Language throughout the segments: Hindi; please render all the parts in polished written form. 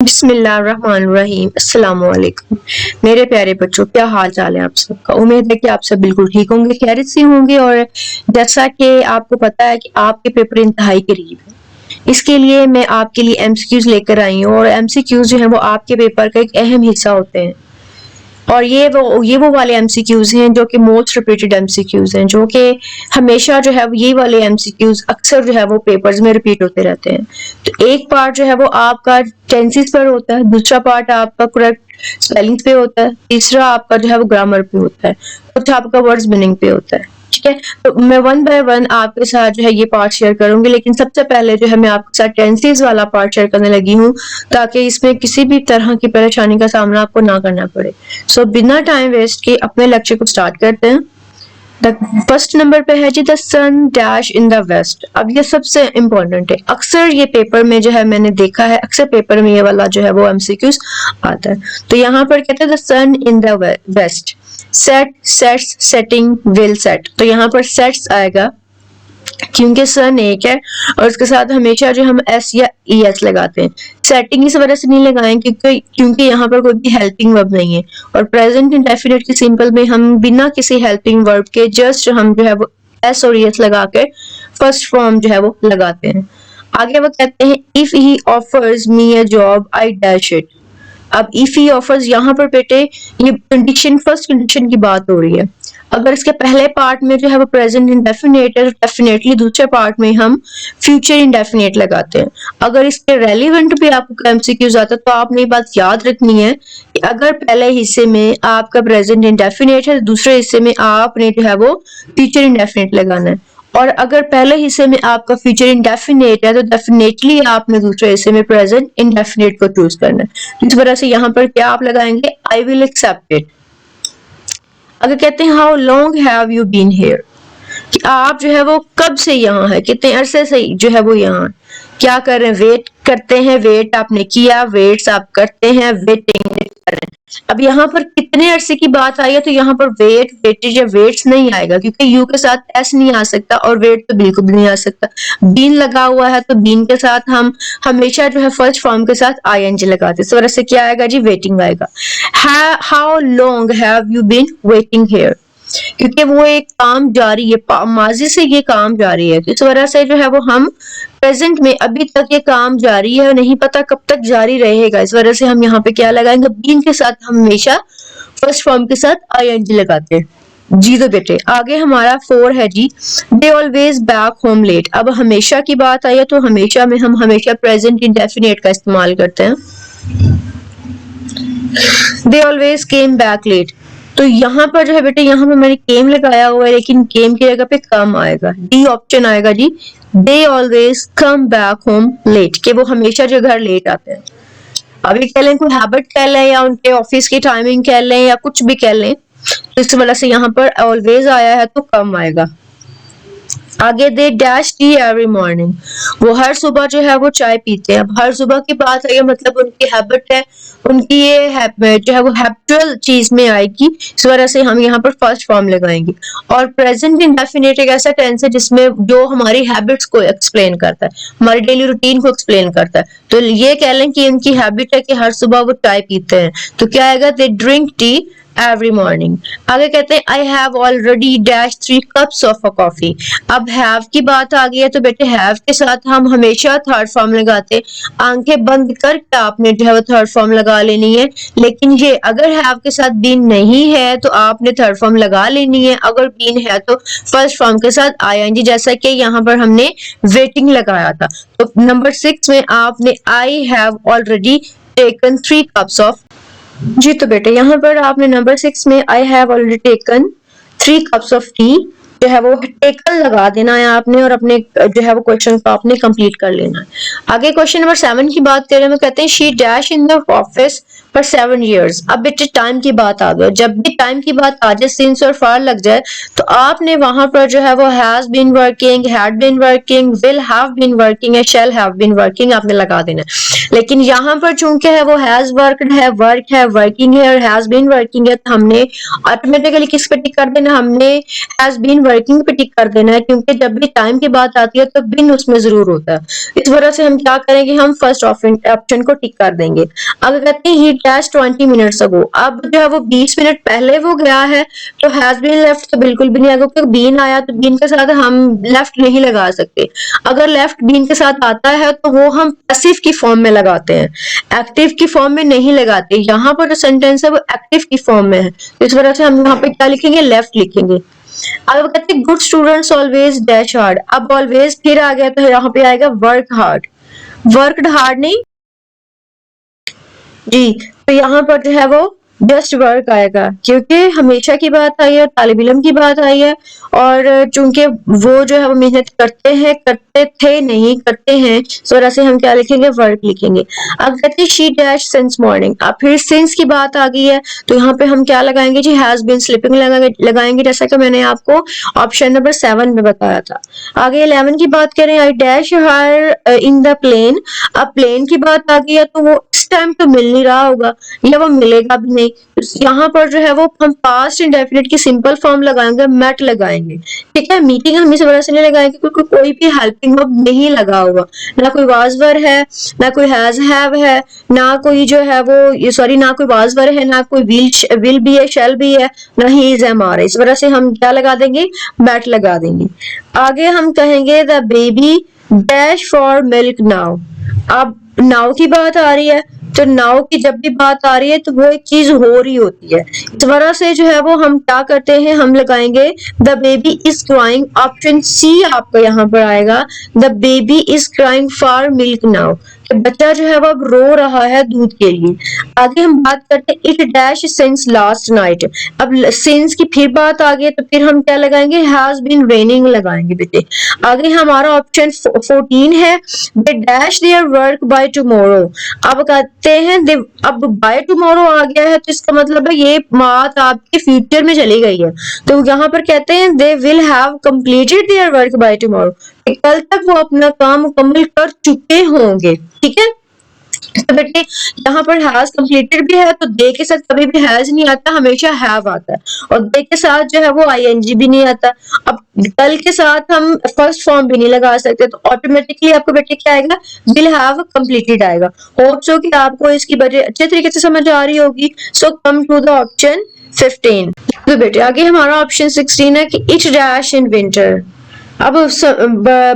बिस्मिल्लाहिर्रहमानिर्रहीम अस्सलाम वालेकुम। मेरे प्यारे बच्चों, क्या हाल चाल है आप सबका। उम्मीद है कि आप सब बिल्कुल ठीक होंगे, खैरियत से होंगे। और जैसा कि आपको पता है कि आपके पेपर इंतहाई करीब है, इसके लिए मैं आपके लिए एमसीक्यूज लेकर आई हूँ। और एमसीक्यूज जो है वो आपके पेपर का एक अहम हिस्सा होते हैं। और ये वो वाले एमसीक्यूज हैं जो कि मोस्ट रिपीटेड एमसीक्यूज हैं, जो कि हमेशा जो है ये वाले एमसीक्यूज अक्सर जो है वो पेपर्स में रिपीट होते रहते हैं। तो एक पार्ट जो है वो आपका टेंसेस पर होता है, दूसरा पार्ट आपका करेक्ट स्पेलिंग पे होता है, तीसरा आपका जो है वो ग्रामर पे होता है, चौथा आपका वर्ड्स मीनिंग पे होता है। ठीक है, तो मैं वन बाय वन आपके साथ जो है ये पार्ट शेयर करूंगी, लेकिन सबसे पहले जो है मैं आपके साथ टेंसेस वाला पार्ट शेयर करने लगी हूँ, ताकि इसमें किसी भी तरह की परेशानी का सामना आपको ना करना पड़े। सो बिना टाइम वेस्ट के अपने लेक्चर को स्टार्ट करते हैं। फर्स्ट नंबर पे है जी the sun dash in the west. अब ये सबसे इम्पोर्टेंट है, अक्सर ये पेपर में जो है मैंने देखा है, अक्सर पेपर में ये वाला जो है वो एमसीक्यूज आता है। तो यहाँ पर कहते हैं the sun in the west, set, sets, setting, will set. तो यहाँ पर सेट्स आएगा क्योंकि सन एक है और उसके साथ हमेशा जो हम एस या ई एस लगाते हैं। सेटिंग इस वजह से नहीं लगाएंगे क्योंकि यहाँ पर कोई भी हेल्पिंग वर्ब नहीं है। और प्रेजेंट इंडेफिनिट के सिंपल में हम बिना किसी हेल्पिंग वर्ब के जस्ट हम जो है वो एस और एस लगा के फर्स्ट फॉर्म जो है वो लगाते हैं। आगे वो कहते हैं if he offers me a job I dash it. अब इफ ही ऑफर्स, यहाँ पर बेटे ये कंडीशन, फर्स्ट कंडीशन की बात हो रही है। अगर इसके पहले पार्ट में जो है वो प्रेजेंट इंडेफिनिट है, डेफिनेटली दूसरे पार्ट में हम फ्यूचर इंडेफिनिट लगाते हैं। अगर इसके रेलिवेंट भी आपको एमसीक्यूज आता है तो आपने ये बात याद रखनी है कि अगर पहले हिस्से में आपका प्रेजेंट इंडेफिनिट है, दूसरे हिस्से में आपने जो है वो फ्यूचर इंडेफिनिट लगाना है। और अगर पहले हिस्से में आपका फ्यूचर इंडेफिनिट है तो डेफिनेटली आपने दूसरे हिस्से में प्रेजेंट इंडेफिनिट को चूज करना है। इस वजह से यहाँ पर क्या आप लगाएंगे, आई विल एक्सेप्ट इट। अगर कहते हैं how long have you been here, कि आप जो है वो कब से यहाँ है, कितने अरसे से जो है वो यहाँ क्या कर रहे हैं, वेट करते हैं, वेट आपने किया, वेट्स आप करते हैं, वेटिंग कर रहे हैं। अब यहाँ पर कितने अरसे की बात आई है तो यहाँ पर वेट, वेटेज या वेट्स नहीं आएगा क्योंकि यू के साथ एस नहीं आ सकता और वेट तो बिल्कुल भी नहीं आ सकता। बीन लगा हुआ है तो बीन के साथ हम हमेशा जो है फर्स्ट फॉर्म के साथ आईएनजी लगाते हैं। इस वजह से क्या आएगा जी, वेटिंग आएगा। How long have you been waiting here, क्योंकि वो एक काम जारी है, माजी से ये काम जारी है, तो इस वजह से जो है वो हम प्रेजेंट में अभी तक ये काम जारी है, नहीं पता कब तक जारी रहेगा। इस वजह से हम यहाँ पे क्या लगाएंगे, बीन के साथ हम हमेशा फर्स्ट फॉर्म के साथ आईएनजी लगाते हैं। जी तो बेटे आगे हमारा 4 है जी, they always back home late. अब हमेशा की बात आई है तो हमेशा में हम हमेशा प्रेजेंट इंडेफिनिट का इस्तेमाल करते हैं। They always came back late, तो यहाँ पर जो है बेटे यहाँ पर मैंने केम लगाया हुआ है, लेकिन केम की जगह पे कम आएगा, डी ऑप्शन आएगा जी। They always come back home late, कि वो हमेशा जो घर लेट आते हैं। अभी कह लें कोई हैबिट कह लें या उनके ऑफिस की टाइमिंग कह लें या कुछ भी कह लें, तो इस वजह से यहाँ पर ऑलवेज आया है तो कम आएगा। आगे they dash T every morning, वो हर सुबह जो है वो चाय पीते हैं। अब हर सुबह की बात है, मतलब उनकी हैबिट है, उनकी ये जो है वो हैबिचुअल चीज में आएगी। इस वजह से हम यहाँ पर फर्स्ट फॉर्म लगाएंगे। और प्रेजेंट इंडेफिनिट एक ऐसा टेंस है जिसमें जो हमारी हैबिट्स को एक्सप्लेन करता है, हमारी डेली रूटीन को एक्सप्लेन करता है। तो ये कह लें कि इनकी हैबिट है कि हर सुबह वो चाय पीते हैं, तो क्या आएगा, they drink tea every morning. आगे कहते हैं आई have already dash 3 cups of a coffee. अब हैव की बात आ गई है तो बेटे हैव के साथ हम हमेशा थर्ड फॉर्म लगाते हैं। आंखें बंद करके आपने जो है वो थर्ड फॉर्म लगा लेनी है, लेकिन ये अगर हैव के साथ बीन नहीं है तो आपने थर्ड फॉर्म लगा लेनी है, अगर बीन है तो फर्स्ट फॉर्म के साथ आईएनजी, जैसा कि यहाँ पर हमने वेटिंग लगाया था। तो नंबर 6 में आपने I have already taken 3 cups of, जी तो बेटे यहाँ पर आपने नंबर 6 में I have already taken 3 cups of tea जो है वो टेकन लगा देना है आपने, और अपने जो है वो क्वेश्चन को आपने कंप्लीट कर लेना है। आगे क्वेश्चन नंबर 7 की बात करें, वो कहते हैं she dash in the office for 7 years। अब बेटे टाइम की बात आ गई, जब भी टाइम की बात आ जाए, सिंस और फॉर लग जाए, तो आपने वहां पर जो है वो has been working, had been working, will have been working या शैल हैव बीन वर्किंग आपने लगा देना। लेकिन यहाँ पर चूंकि है वो हैज वर्कड है, वर्क है, वर्किंग है और हैज बीन वर्किंग है, तो हमने ऑटोमेटिकली किस पे टिक कर देना, हमने हैज बीन वर्किंग पे टिक कर देना है, क्योंकि जब भी टाइम की बात आती है तो बिन उसमें जरूर होता है। इस वजह से हम क्या करेंगे, हम फर्स्ट ऑप्शन को टिक कर देंगे। अगर कहते हैं ही डैश 20 मिनट्स अगो, अब जो है वो 20 मिनट पहले वो गया है, तो हैज बीन लेफ्ट तो बिल्कुल भी नहीं आएगा, क्योंकि बीन आया तो बीन के साथ हम लेफ्ट नहीं लगा सकते। अगर लेफ्ट बीन के साथ आता है तो वो हम पैसिव की फॉर्म में लगाते हैं, एक्टिव की फॉर्म में नहीं लगाते। यहाँ पर जो सेंटेंस है वो एक्टिव की फॉर्म में है, तो इस वजह से हम यहाँ पे क्या लिखेंगे, लेफ्ट लिखेंगे। अब कहते हैं good students always dash hard, अब ऑलवेज फिर आ गया तो यहाँ पे आएगा वर्क हार्ड, वर्कड हार्ड नहीं जी, तो यहाँ पर जो है वो बेस्ट वर्क आएगा, क्योंकि हमेशा की बात आई है, तालिब इल्म की बात आई है, और चूंकि वो जो है वो मेहनत करते हैं, करते थे नहीं करते हैं, इस वजह से हम क्या लिखेंगे, वर्क लिखेंगे। अब कहते हैं शी डैश सिंस मॉर्निंग, अब फिर सिंस की बात आ गई है, तो यहाँ पे हम क्या लगाएंगे जी, हैज बीन स्लीपिंग लगाएंगे, जैसा कि मैंने आपको ऑप्शन नंबर 7 में बताया था। आगे 11 की बात करें, I dash her in the plane, अब प्लेन की बात आ गई है, तो वो इस टाइम तो मिल नहीं रहा होगा या वो मिलेगा भी नहीं, यहाँ पर जो है वो हम पास्ट इंडेफिनिट की सिंपल फॉर्म लगाएंगे, मेट लगाएंगे, ठीक है। मीटिंग हम इस वजह से नहीं लगाएंगे क्योंकि कोई भी हेल्पिंग वर्ब नहीं लगा होगा, ना कोई वाजवर है, ना कोई हैज हैव है, ना कोई जो है वो सॉरी ना कोई वाजवर है, ना कोई विल भी है, शैल भी है, ना ही इज एम आर है, इस वजह से हम क्या लगा देंगे, मेट लगा देंगे। आगे हम कहेंगे the baby dash for milk now, अब नाउ की बात आ रही है, तो नाउ की जब भी बात आ रही है तो वो एक चीज हो रही होती है, इस वजह से जो है वो हम क्या करते हैं, हम लगाएंगे the baby is crying, option C आपका यहाँ पर आएगा, the baby is crying for milk now, बच्चा जो है वो अब रो रहा है दूध के लिए। आगे हम बात करते हैं it dash since last night, अब सिंस की फिर बात आ गई तो फिर हम क्या लगाएंगे, हैज बीन रेनिंग लगाएंगे बेटे। आगे हमारा ऑप्शन 14 है, they dash their work by tomorrow, अब कहते हैं अब बाय टुमारो आ गया है, तो इसका मतलब है ये बात आपके फ्यूचर में चली गई है, तो यहाँ पर कहते हैं they will have completed their work by tomorrow, कल तक वो अपना काम मुकम्मल कर चुके होंगे, ठीक है। तो बेटे यहाँ पर हैज कंप्लीटेड भी है, तो दे के साथ कभी भी हैज नहीं आता, हमेशा हैव आता है, और दे के साथ जो है वो आईएनजी भी नहीं आता। अब कल के साथ हम फर्स्ट फॉर्म भी नहीं लगा सकते, तो ऑटोमेटिकली आपको बेटे क्या आएगा, विल हैव कंप्लीटेड आएगा। होप सो कि आपको इसकी वजह अच्छे तरीके से समझ आ रही होगी। सो कम टू द ऑप्शन 15। तो बेटे आगे हमारा ऑप्शन 16 है कि इट डैश इन विंटर, अब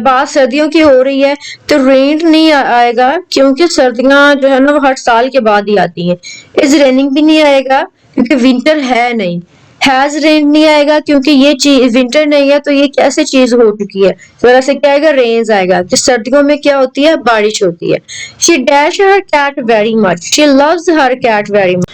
बात सर्दियों की हो रही है, तो रेन नहीं आएगा क्योंकि सर्दियां जो है ना वो हर साल के बाद ही आती हैं। इज रेनिंग भी नहीं आएगा क्योंकि विंटर है नहीं। हैज रेन नहीं आएगा क्योंकि ये चीज विंटर नहीं है, तो ये कैसे चीज हो चुकी है, तो वजह से क्या आएगा, रेन्स आएगा कि सर्दियों में क्या होती है, बारिश होती है। She dash her cat very much, she loves her cat very much.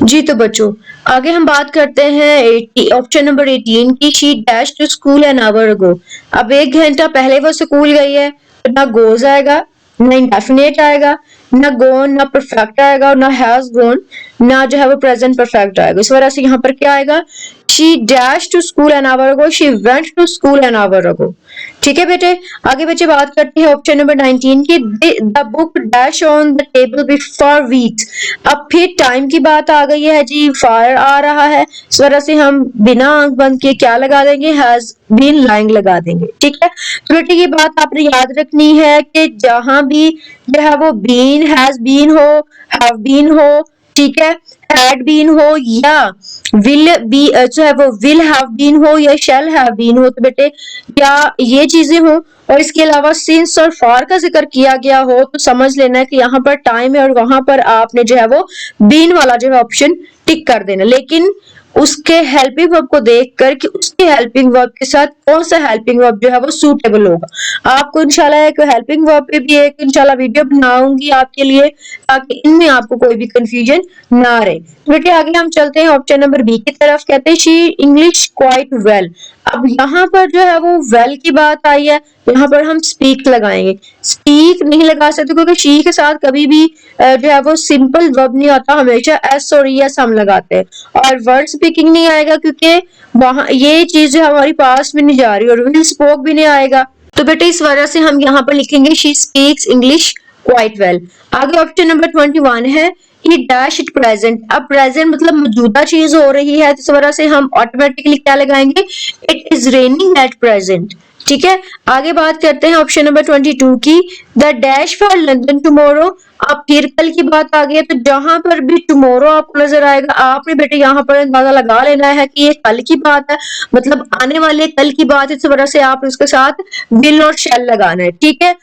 जी तो बच्चों आगे हम बात करते हैं ऑप्शन नंबर 18 की, she dash to school an hour ago, अब 1 घंटा पहले वो स्कूल गई है, तो ना गोज आएगा, ना इंडेफिनेट आएगा, ना गोन, ना परफेक्ट आएगा, और ना हैज गोन, ना जो है वो प्रेजेंट परफेक्ट आएगा। इस वजह से यहाँ पर क्या आएगा, she dash to school an hour ago, she went to school an hour ago. ठीक है बेटे, आगे बच्चे बात करते हैं ऑप्शन नंबर 19 की, the book dash on the table before weeks, अब फिर टाइम की बात आ गई है जी, फायर आ रहा है, इस वजह से हम बिना आंख बंद किए क्या लगा देंगे, हैज बीन लाइंग लगा देंगे। ठीक है, तो बेटे ये बात आपने याद रखनी है कि जहां भी जो है वो बीन, हैज बीन हो, हैव बीन हो, ठीक है, हैड बीन हो, या विल बी जो है वो विल हैव बीन हो, या शैल हैव बीन हो, तो बेटे क्या ये चीजें हो और इसके अलावा सिंस और फॉर का जिक्र किया गया हो, तो समझ लेना है कि यहाँ पर टाइम है और वहां पर आपने जो है वो बीन वाला जो है ऑप्शन टिक कर देना, लेकिन उसके हेल्पिंग वर्ब को देखकर कि उसके हेल्पिंग वर्ब के साथ कौन सा हेल्पिंग वर्ब जो है वो सूटेबल होगा। आपको इंशाल्लाह एक हेल्पिंग वर्ब पे भी एक इंशाल्लाह वीडियो बनाऊंगी आपके लिए, ताकि इनमें आपको कोई भी कंफ्यूजन ना रहे। बेटे आगे हम चलते हैं ऑप्शन नंबर बी की तरफ, कहते हैं शी इंग्लिश क्वाइट वेल, अब यहाँ पर जो है वो वेल की बात आई है, यहाँ पर हम स्पीक लगाएंगे। स्पीक नहीं लगा सकते क्योंकि शी के साथ कभी भी जो है वो सिंपल वर्ब नहीं आता, हमेशा एस और एस हम लगाते हैं। और वर्ड स्पीकिंग नहीं आएगा क्योंकि वहां ये चीज हमारी पास में नहीं जा रही, और विल स्पोक भी नहीं आएगा। तो बेटे इस वजह से हम यहाँ पर लिखेंगे she speaks English quite well. आगे ऑप्शन नंबर 21 है ही डैश इट प्रेजेंट। अब प्रेजेंट मतलब मौजूदा चीज हो रही है, इस वजह से हम ऑटोमेटिकली क्या लगाएंगे, it is raining at present. ठीक है, आगे बात करते हैं ऑप्शन नंबर 22 की, the dash for London tomorrow. अब फिर कल की बात आ गई है, तो जहां पर भी टुमारो आपको नजर आएगा, आपने बेटे यहाँ पर अंदाजा लगा लेना है कि ये कल की बात है, मतलब आने वाले कल की बात है, इस वजह से आप उसके साथ विल और शैल लगाना है। ठीक है,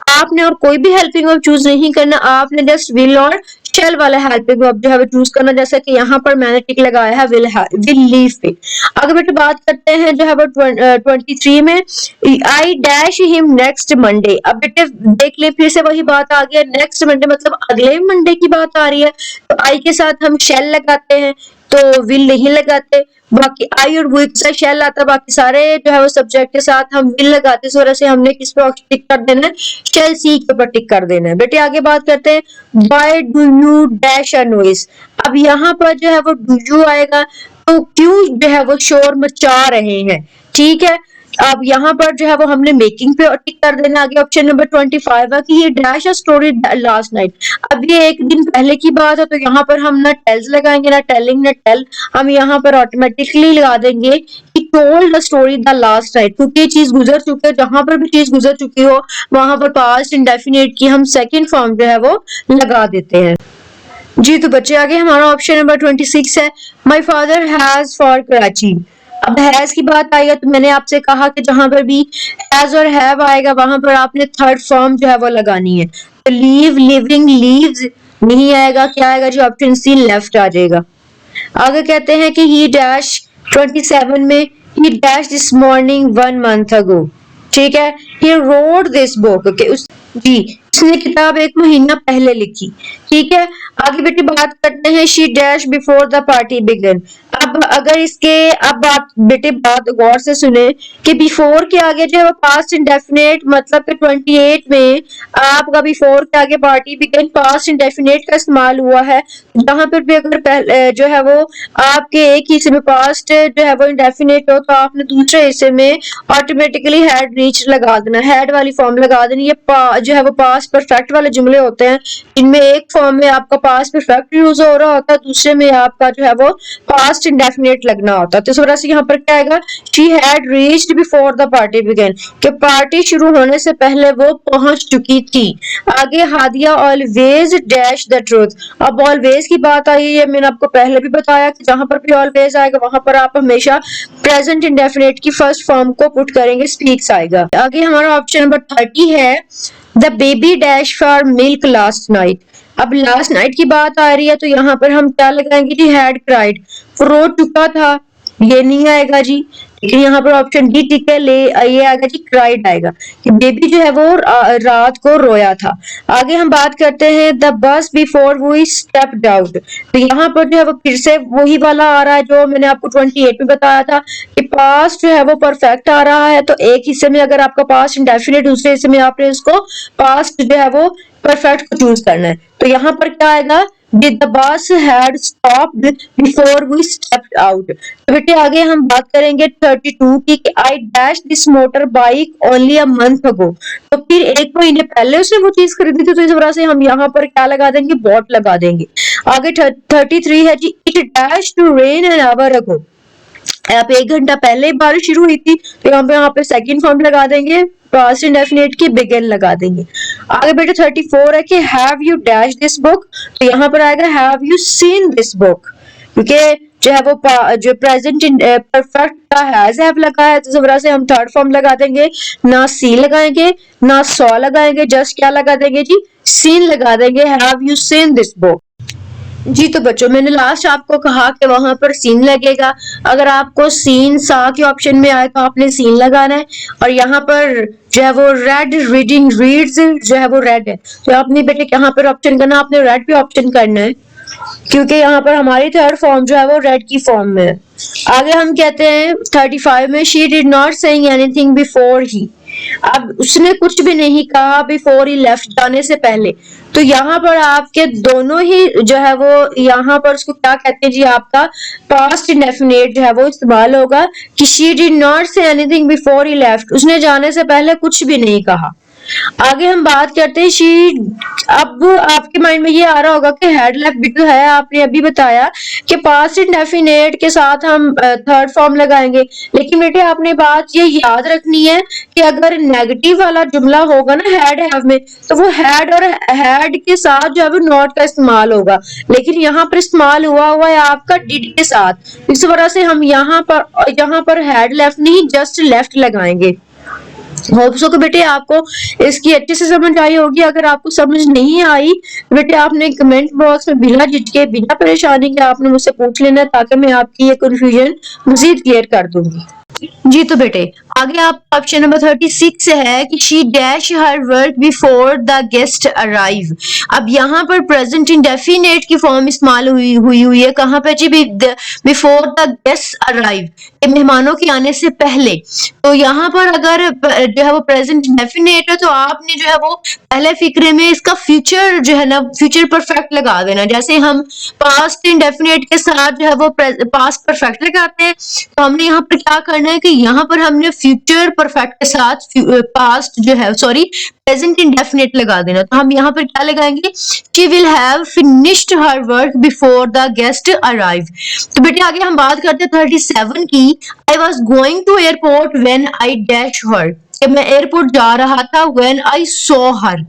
आपने और कोई भी हेल्पिंग वर्ब चूज नहीं करना, आपने जस्ट विल और शेल वाला हेल्पिंग वर्ब जो है वो चूज करना, जैसा कि यहाँ पर मैंने टिक लगाया है विल लीव पे। आगे बेटे बात करते हैं जो है वो 23 में, I dash him next Monday. अब बेटे देख ले फिर से वही बात आ गई है, नेक्स्ट मंडे मतलब अगले मंडे की बात आ रही है, तो आई के साथ हम शेल लगाते हैं, तो विल नहीं लगाते। बाकी आई और वो के साथ शेल आता, बाकी सारे जो है वो सब्जेक्ट के साथ हम विल लगाते, इस वजह से हमने किस पे टिक कर देना है, शेल सी के ऊपर टिक कर देना है। बेटे आगे बात करते हैं, why do you dash a noise. अब यहाँ पर जो है वो डू यू आएगा, तो क्यों जो है वो शोर मचा रहे हैं। ठीक है, अब यहाँ पर जो है वो हमने मेकिंग पे टिक कर देना। आगे ऑप्शन नंबर 25 है कि ये dash a story last night. अब ये एक दिन पहले की बात है, तो यहाँ पर हम ना टेल्स लगाएंगे, ना टेलिंग, ना टेल, हम यहाँ पर ऑटोमेटिकली लगा देंगे कि told the story the last night, क्योंकि ये चीज गुजर चुकी है। जहां पर भी चीज गुजर चुकी हो वहां पर पास्ट इंडेफिनिट की हम सेकेंड फॉर्म जो है वो लगा देते हैं। जी तो बच्चे आगे हमारा ऑप्शन नंबर 26 है, my father has for Karachi. अब हैज की बात आई है, तो मैंने आपसे कहा कि जहां पर भी हैज और हैव आएगा वहां पर आपने थर्ड फॉर्म जो है वो लगानी है, तो लीव, लिविंग, लीव्स नहीं आएगा, क्या आएगा जी, ऑप्शन सी लेफ्ट आ जाएगा। आगे कहते हैं कि ही डैश 27 में, ही dash this morning 1 month ago। ठीक है, ही रोड दिस बुक, जी इसने किताब 1 महीना पहले लिखी। ठीक है, आगे बेटे बात करते हैं, she dash before the party began. अब अगर इसके, अब आप बेटे बात गौर से सुने कि बिफोर के आगे जो है वो पास्ट इंडेफिनेट, मतलब कि 28 में आपका बिफोर के आगे पार्टी बिगन पास्ट इंडेफिनेट का इस्तेमाल हुआ है। जहां पर भी अगर पहले जो है वो आपके एक हिस्से में पास्ट जो है वो इंडेफिनेट हो, तो आपने दूसरे हिस्से में ऑटोमेटिकली हैड रीच लगा देना, हैड वाली फॉर्म लगा देनी। ये जो है वो पास्ट परफेक्ट वाले जुमले होते हैं, इनमें एक फॉर्म में आपका पास्ट परफेक्ट यूज हो रहा होता है, दूसरे में आपका जो है वो पास्ट इंडेफिनेट लगना होता है। तो इस वजह से यहाँ पर क्या आएगा, she had reached before the party began, कि पार्टी शुरू होने से पहले वो पहुंच चुकी थी। आगे Hadiya always dash the truth. अब ऑलवेज की बात आई है, मैंने आपको पहले भी बताया कि जहां पर भी ऑलवेज आएगा वहां पर आप हमेशा प्रेजेंट इंडेफिनेट की फर्स्ट फॉर्म को पुट करेंगे, स्पीक्स आएगा। आगे हमारा ऑप्शन नंबर 30 है, the baby dash for milk last night. अब लास्ट नाइट की बात आ रही है, तो यहाँ पर हम क्या लगाएंगे जी, हैड क्राइड, रो चुका था, ये नहीं आएगा जी। लेकिन यहाँ पर ऑप्शन डी टिक है, ले ये आएगा जी, क्राइड आएगा, कि बेबी जो है वो रात को रोया था। आगे हम बात करते हैं, the bus before we stepped out. तो यहाँ पर जो है वो फिर से वही वाला आ रहा है जो मैंने आपको 28 में बताया था कि पास्ट जो है वो परफेक्ट आ रहा है, तो एक हिस्से में अगर आपका पास्ट इंडेफिनिट, दूसरे हिस्से में आपने इसको पास्ट जो है वो परफेक्ट को चूज करना है। तो यहाँ पर क्या आएगा, Did the bus had stopped before we stepped out। तो बेटे आगे हम बात करेंगे 32 की, कि I dashed this motorbike only a month ago। तो फिर 1 महीने पहले उसने वो चीज खरीदी थी, तो इस वजह से हम यहाँ पर क्या लगा देंगे, बॉट लगा देंगे। आगे 33 है जी, it dashed to rain an hour ago। यहाँ पे 1 घंटा पहले ही बारिश शुरू हुई थी, तो यहाँ पे सेकंड फॉर्म लगा देंगे, पास्ट इंडेफिनिट की बिगिन लगा देंगे। आगे बेटे 34 है कि have you dash this book. तो यहाँ पर आएगा have you seen this book, क्योंकि जो है वो जो प्रेजेंट परफेक्ट का हैज हैव लगा है, तो इस वजह से हम थर्ड फॉर्म लगा देंगे, ना सी लगाएंगे ना सॉ लगाएंगे, जस्ट क्या लगा देंगे जी, सीन लगा देंगे, have you seen this book. जी तो बच्चों मैंने लास्ट आपको कहा कि वहां पर सीन लगेगा, अगर आपको सीन सा के ऑप्शन में आए तो आपने सीन लगाना है। और यहाँ पर जो है वो रेड, रीडिंग, रीड्स जो है वो रेड है, तो आपने बेटे यहाँ पर ऑप्शन करना, आपने रेड पे ऑप्शन करना है, क्योंकि यहाँ पर हमारी थर्ड फॉर्म जो है वो रेड की फॉर्म में है। आगे हम कहते हैं 35 में, she did not saying anything before he. अब उसने कुछ भी नहीं कहा बिफोर ही लेफ्ट, जाने से पहले। तो यहाँ पर आपके दोनों ही जो है वो, यहाँ पर उसको क्या कहते हैं जी, आपका पास्ट इंडेफिनिट जो है वो इस्तेमाल होगा कि she did not say anything before he left, उसने जाने से पहले कुछ भी नहीं कहा। आगे हम बात करते हैं शी। अब आपके माइंड में ये आ रहा होगा कि हेड लेफ्ट भी तो है, आपने अभी बताया कि पास्ट इंडेफिनिट के साथ हम थर्ड फॉर्म लगाएंगे, लेकिन बेटे आपने बात ये याद रखनी है कि अगर नेगेटिव वाला जुमला होगा ना हैड हैव में, तो वो हैड और हैड के साथ जो है वो नॉट का इस्तेमाल होगा, लेकिन यहाँ पर इस्तेमाल हुआ है आपका डिड के साथ। इस वजह से हम यहाँ पर हैड लेफ्ट नहीं, जस्ट लेफ्ट लगाएंगे। होप सो कि बेटे आपको इसकी अच्छे से समझ आई होगी। अगर आपको समझ नहीं आई तो बेटे आपने कमेंट बॉक्स में बिना झिझके, बिना परेशानी के आपने मुझसे पूछ लेना, ताकि मैं आपकी ये कंफ्यूजन मजीद क्लियर कर दूंगी। जी तो बेटे आगे आप ऑप्शन नंबर 36 है कि she dash her work before the guest arrive. अब यहाँ पर प्रेजेंट इंडेफिनेट की फॉर्म इस्तेमाल हुई है, कहाँ पे जी, बिफोर द गेस्ट अराइव, मेहमानों के आने से पहले। तो यहाँ पर अगर जो है वो प्रेजेंट इंडेफिनेट है तो आपने जो है वो पहले फिक्रे में इसका फ्यूचर जो है ना, फ्यूचर परफेक्ट लगा देना। जैसे हम पास्ट इंडेफिनेट के साथ जो है वो पास्ट परफेक्ट लगाते हैं, तो हमने यहाँ पर क्या करना है कि यहाँ पर हमने फ्यूचर परफेक्ट के साथ पास्ट जो है, सॉरी, प्रेजेंट इंडेफिनेट लगा देना। तो हम यहाँ पर क्या लगाएंगे, she will have finished her work before the guest arrive. तो बेटे आगे हम बात करते हैं 37 की। I was going to airport when I dash her, कि मैं एयरपोर्ट जा रहा था व्हेन आई सॉ हर।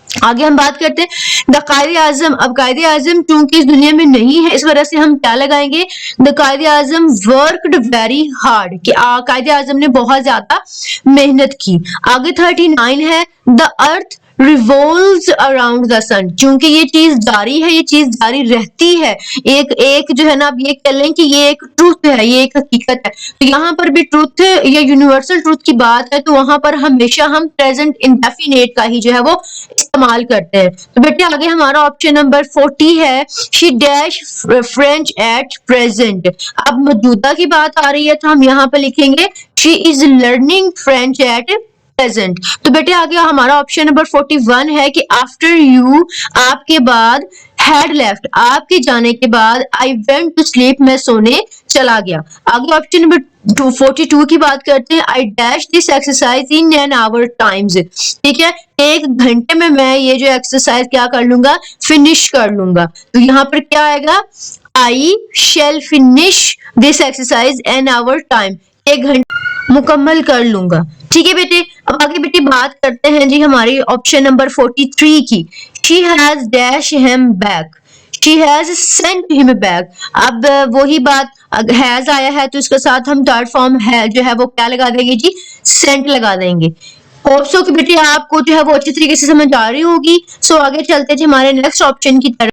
आगे हम बात करते हैं द कायदे आजम। अब कायदे आजम चूंकि इस दुनिया में नहीं है, इस वजह से हम क्या लगाएंगे, द कायदे आजम वर्कड वेरी हार्ड, कि कायदे आजम ने बहुत ज्यादा मेहनत की। आगे 39 है, the earth revolves around the sun, चूंकि ये चीज जारी है, ये चीज जारी रहती है, एक जो है ना, आप ये कह लें कि ये एक ट्रूथ है, ये एक हकीकत है। तो यहाँ पर भी ट्रूथ या यूनिवर्सल ट्रूथ की बात है, तो वहां पर हमेशा हम प्रेजेंट इंडेफिनेट का ही जो है वो इस्तेमाल करते हैं। तो बेटे आगे हमारा ऑप्शन नंबर 40 है, she dash French at present. अब मौजूदा की बात आ रही है, तो हम यहाँ पर लिखेंगे she is learning French at present. तो बेटे आगे हमारा ऑप्शन नंबर 41 है कि आफ्टर यू, आपके बाद, हैड लेफ्ट, आपके जाने के बाद, आई वेंट टू स्लीप, मैं सोने चला गया। आगे ऑप्शन नंबर 42 की बात करते हैं, I dash this exercise in an hour times. ठीक है, 1 घंटे में मैं ये जो एक्सरसाइज क्या कर लूंगा, फिनिश कर लूंगा। तो यहाँ पर क्या आएगा, I shall finish this exercise an hour time, 1 घंटे मुकम्मल कर लूंगा। ठीक है बेटे, अब आगे बेटे बात करते हैं जी हमारी ऑप्शन नंबर 43 की। She has dash him back, she has sent him back. अब वही बात, हैज आया है तो इसके साथ हम थर्ड फॉर्म है जो है वो क्या लगा देंगे जी, सेंट लगा देंगे। होप सो कि बेटे आपको जो है वो अच्छी तरीके से समझ आ रही होगी। सो आगे चलते जी हमारे नेक्स्ट ऑप्शन की तरफ।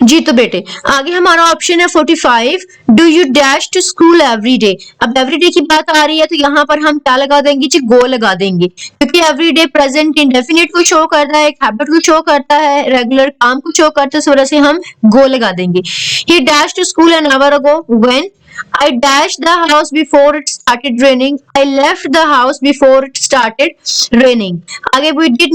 जी तो बेटे आगे हमारा ऑप्शन है 45, do you dash to school every day. अब एवरी डे की बात आ रही है, तो यहाँ पर हम क्या लगा देंगे जी, गो लगा देंगे, क्योंकि एवरी डे प्रेजेंट इंडेफिनिट को शो करता है, एक हैबिट को शो करता है, रेगुलर काम को शो करता है, इस वजह से हम गो लगा देंगे। He dash to school an hour ago when, I dashed the house before it started raining. I left the house before it started raining. आगे we did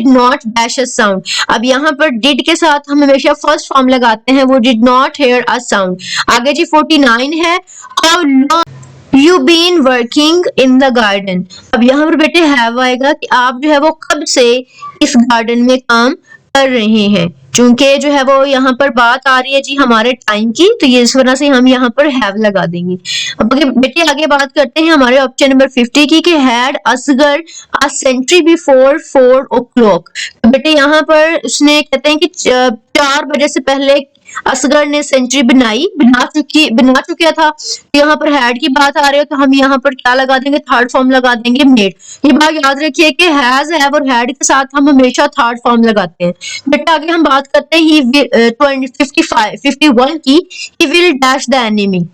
not dash a sound. अब यहाँ पर did के साथ हम हमेशा फर्स्ट फॉर्म लगाते हैं, वो did not hear a sound। आगे जी 49 है, how long you been working in the garden। अब यहाँ पर बेटे have आएगा कि आप जो है वो कब से इस गार्डन में काम कर रहे हैं। चूंकि जो है वो यहाँ पर बात आ रही है जी हमारे टाइम की, तो ये इस वजह से हम यहाँ पर हैव लगा देंगे। अब बेटे आगे बात करते हैं हमारे ऑप्शन नंबर 50 की, कि had scored a century before 4 o'clock। तो बेटे यहाँ पर उसने कहते हैं कि 4 बजे से पहले असगर ने सेंचुरी बना चुका था। तो यहाँ पर हैड की बात आ रही है, तो हम यहाँ पर क्या लगा देंगे, थर्ड फॉर्म लगा देंगे, मेड। ये बात याद रखिए कि हैज, हैव और हैड के साथ हम हमेशा थर्ड फॉर्म लगाते हैं। बेटा आगे हम बात करते हैं 51 की, he will dash the enemy.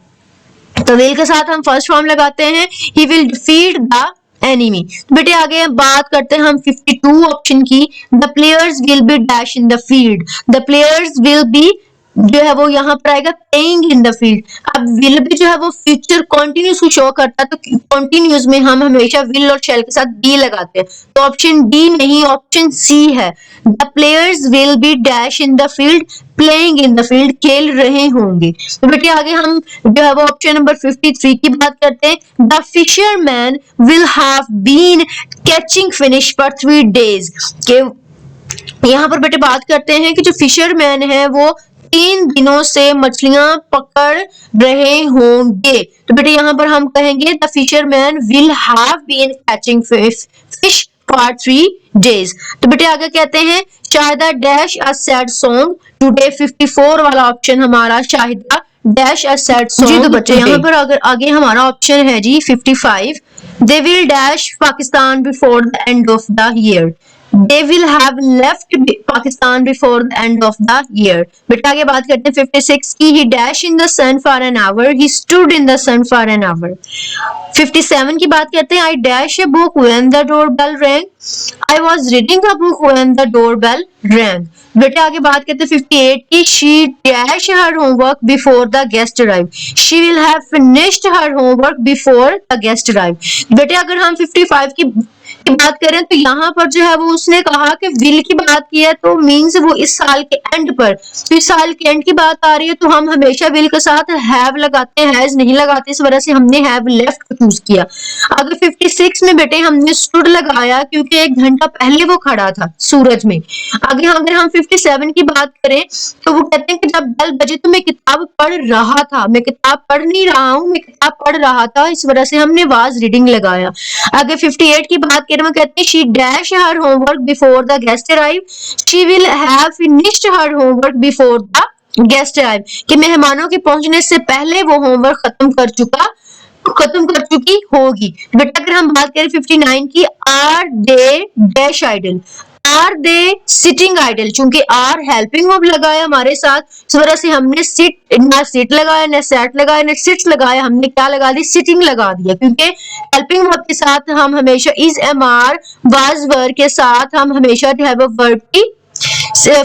तो विल के साथ हम फर्स्ट फॉर्म लगाते हैं, he will defeat the enemy. बेटे आगे बात करते हैं हम 52 ऑप्शन की, the players will be dash in the field, the players will be जो है वो यहाँ पर आएगा प्लेइंग इन द फील्ड। अब विल भी जो है वो फ्यूचर कॉन्टिन्यूस को शो करता है, तो कॉन्टिन्यूस में हम हमेशा विल और शैल के साथ बी लगाते हैं, तो ऑप्शन बी नहीं, ऑप्शन सी है। The players will be dash in the field playing in the field, खेल रहे होंगे। तो बेटे आगे हम जो है वो ऑप्शन नंबर 53 की बात करते हैं। The fisherman will have been catching fish for 3 days, के यहाँ पर बेटे बात करते हैं कि जो फिशरमैन है वो 3 दिनों से मछलियां पकड़ रहे होंगे। तो बेटे यहाँ पर हम कहेंगे the fisherman will have been catching fish for 3 days। तो बेटे आगे कहते हैं Shahida dash a sad song today, 54 वाला ऑप्शन हमारा Shahida dash a sad song. जी तो बच्चे यहाँ पर अगर आगे हमारा ऑप्शन है जी 55, they will dash Pakistan before the end of the year, they will have left Pakistan before the end of the year। बेटा आगे बात करते हैं 56 की। he dash in the sun for an hour, he stood in the sun for an hour। 57 की बात करते हैं I dash a book when the doorbell rang, I was reading a book when the doorbell rang। बेटा आगे बात करते हैं 58 की। she dash her homework before the guest arrived, she will have finished her homework before the guest arrived। बेटे अगर हम 55 की बात करें तो यहाँ पर जो है वो उसने कहा कि विल की बात की है, तो मीन्स वो इस साल के एंड पर, तो इस साल के एंड की बात आ रही है, तो हम हमेशा विल के साथ हैव लगाते हैं, हैज नहीं लगाते, इस वजह से हमने हैव लेफ्ट को चूज किया। अगर 56 में बेटे हमने स्टूड लगाया क्योंकि 1 घंटा पहले वो खड़ा था सूरज में। आगे अगर हम 57 की बात करें तो वो कहते हैं कि जब बेल बजे तो मैं किताब पढ़ रहा था, मैं किताब पढ़ नहीं रहा हूँ, मैं किताब पढ़ रहा था, इस वजह से हमने वाज रीडिंग लगाया। आगे 58 की बात करें वो कहते हैं she dash her homework before the guest arrive, she will have finished her homework before the guest arrive, कि मेहमानों के पहुंचने से पहले वो होमवर्क खत्म कर चुकी होगी। बेटा अगर हम बात करें 59 की, are they dash idle, are they sitting idle, चूंकि आर हेल्पिंग वर्ब लगाया हमारे साथ, इस वजह से हमने ना सिट लगाया, ना सेट लगाया, ना सिट्स लगाया, हमने क्या लगा दी, सिटिंग लगा दिया, क्योंकि हेल्पिंग वर्ब के साथ हम हमेशा is am are was verb के साथ हम हमेशा जो है वो वर्ब की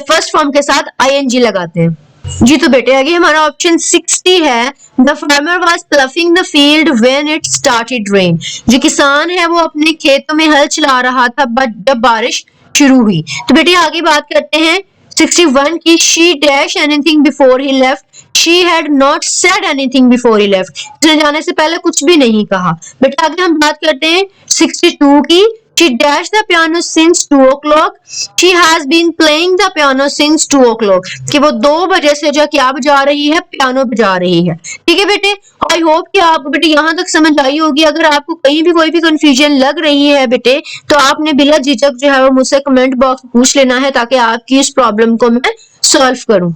फर्स्ट फॉर्म के साथ आईएनजी लगाते हैं। जी तो बेटे आगे हमारा ऑप्शन 60 है। The farmer was ploughing the field when it started rain, जो किसान है वो अपने खेतों में हल चला रहा था जब बारिश शुरू हुई। तो बेटे आगे बात करते हैं 61 की। she dash anything before he left, she had not said anything before he left, उसने जाने से पहले कुछ भी नहीं कहा। बेटा आगे हम बात करते हैं 62 की। she dashed the piano since 2 o'clock, she has been playing the piano since 2 o'clock, कि वो 2 बजे से जो क्या बजा रही है, पियानो बजा रही है। ठीक है बेटे, आई होप कि आपको बेटे यहाँ तक समझ आई होगी। अगर आपको कहीं भी कोई भी कंफ्यूजन लग रही है बेटे, तो आपने बिला झिझक जो है वो मुझसे कमेंट बॉक्स में पूछ लेना है, ताकि आपकी इस प्रॉब्लम को मैं सॉल्व करूं।